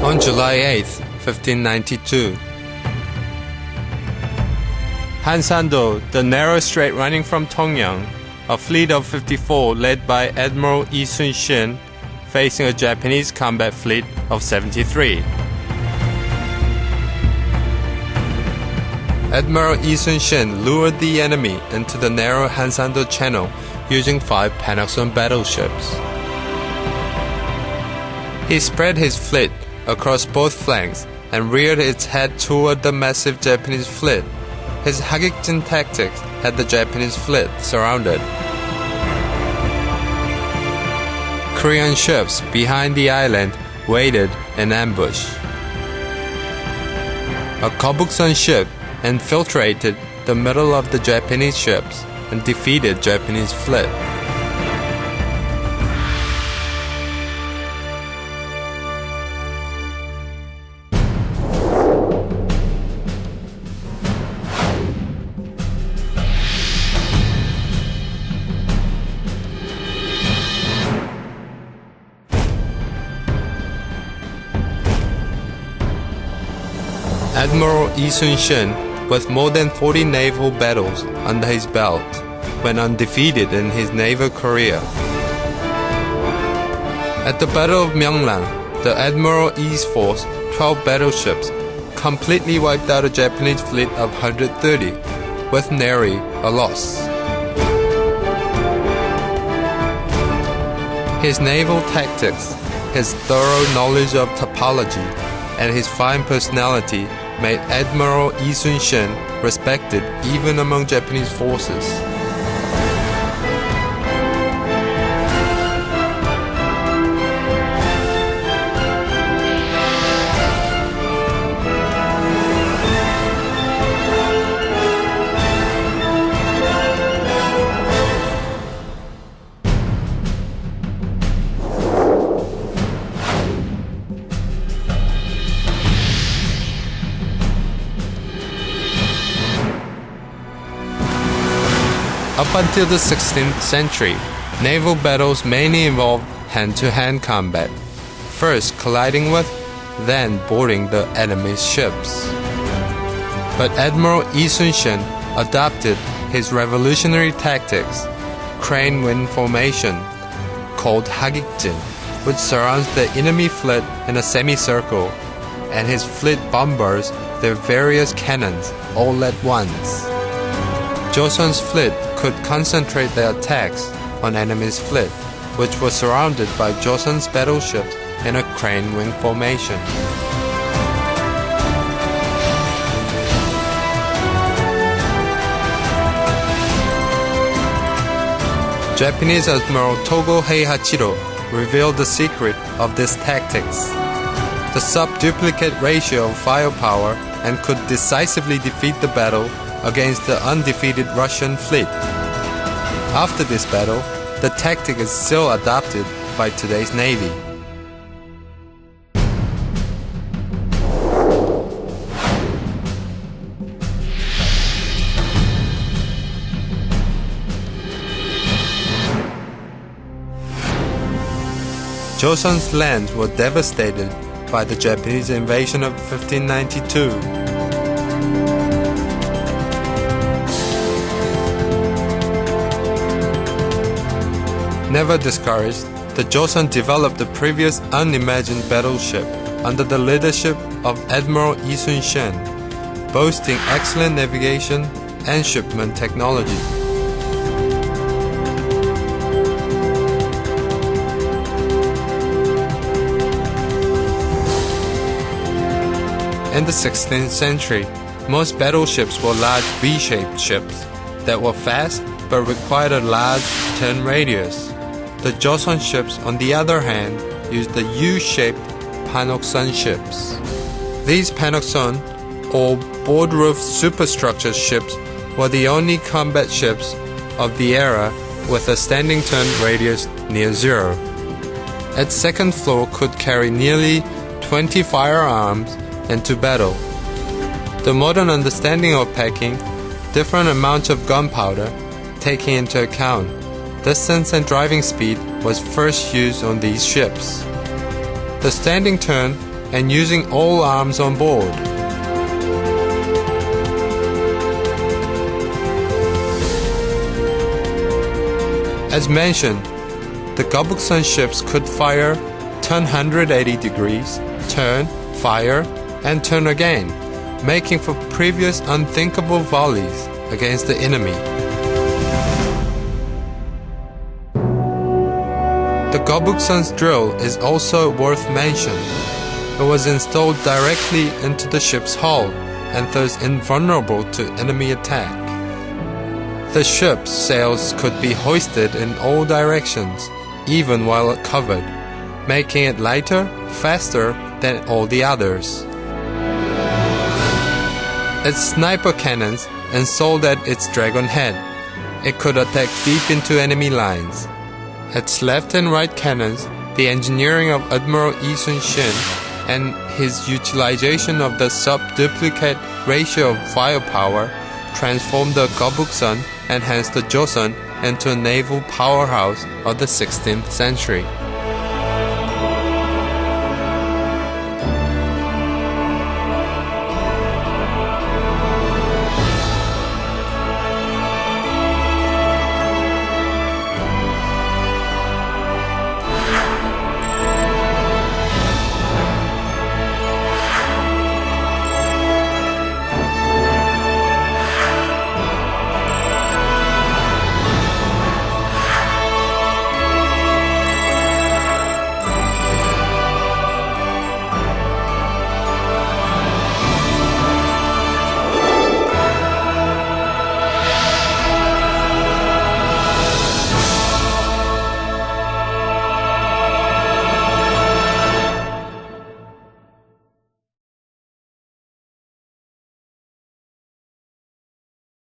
On July 8, 1592. Hansando, the narrow strait running from Tongyang, a fleet of 54 led by Admiral Yi Sun-shin, facing a Japanese combat fleet of 73. Admiral Yi Sun-shin lured the enemy into the narrow Hansando Channel using 5 Panakson battleships. He spread his fleet across both flanks and reared its head toward the massive Japanese fleet. His Hagikjin tactics had the Japanese fleet surrounded. Korean ships behind the island waited in ambush. A Kobukson ship infiltrated the middle of the Japanese ships and defeated Japanese fleet. Admiral Yi Sun-shin, with more than 40 naval battles under his belt, went undefeated in his naval career. At the Battle of Myeonglang, the Admiral Yi's force, 12 battleships, completely wiped out a Japanese fleet of 130, with nary a loss. His naval tactics, his thorough knowledge of topology, and his fine personality made Admiral Yi Sun-shin respected even among Japanese forces. Up until the 16th century, naval battles mainly involved hand-to-hand combat, first colliding with, then boarding the enemy's ships. But Admiral Yi Sun-shin adopted his revolutionary tactics, crane wind formation, called Hagikjin, which surrounds the enemy fleet in a semicircle, and his fleet bombards their various cannons all at once. Joseon's fleet could concentrate their attacks on enemy's fleet, which was surrounded by Joseon's battleships in a crane wing formation. Japanese Admiral Togo Heihachiro revealed the secret of these tactics. The sub-duplicate ratio of firepower and could decisively defeat the battle against the undefeated Russian fleet. After this battle, the tactic is still adopted by today's Navy. Joseon's lands were devastated by the Japanese invasion of 1592. Never discouraged, the Joseon developed the previous unimagined battleship under the leadership of Admiral Yi Sun-shin, boasting excellent navigation and shipment technology. In the 16th century, most battleships were large V-shaped ships that were fast but required a large turn radius. The Joseon ships, on the other hand, used the U-shaped Panokson ships. These Panokson, or board-roof superstructure ships, were the only combat ships of the era with a standing turn radius near zero. Its second floor could carry nearly 20 firearms into battle. The modern understanding of packing different amounts of gunpowder, taking into account distance and driving speed, was first used on these ships. The standing turn and using all arms on board. As mentioned, the Gobuksan ships could fire, turn 180 degrees, turn, fire, and turn again, making for previous unthinkable volleys against the enemy. The Gobuksan's drill is also worth mention. It was installed directly into the ship's hull and thus invulnerable to enemy attack. The ship's sails could be hoisted in all directions, even while covered, making it lighter, faster than all the others. Its sniper cannons installed at its dragon head, it could attack deep into enemy lines. Its left and right cannons, the engineering of Admiral Lee Sun-shin, and his utilization of the sub-duplicate ratio of firepower transformed the Gobuksan and hence the Joseon into a naval powerhouse of the 16th century.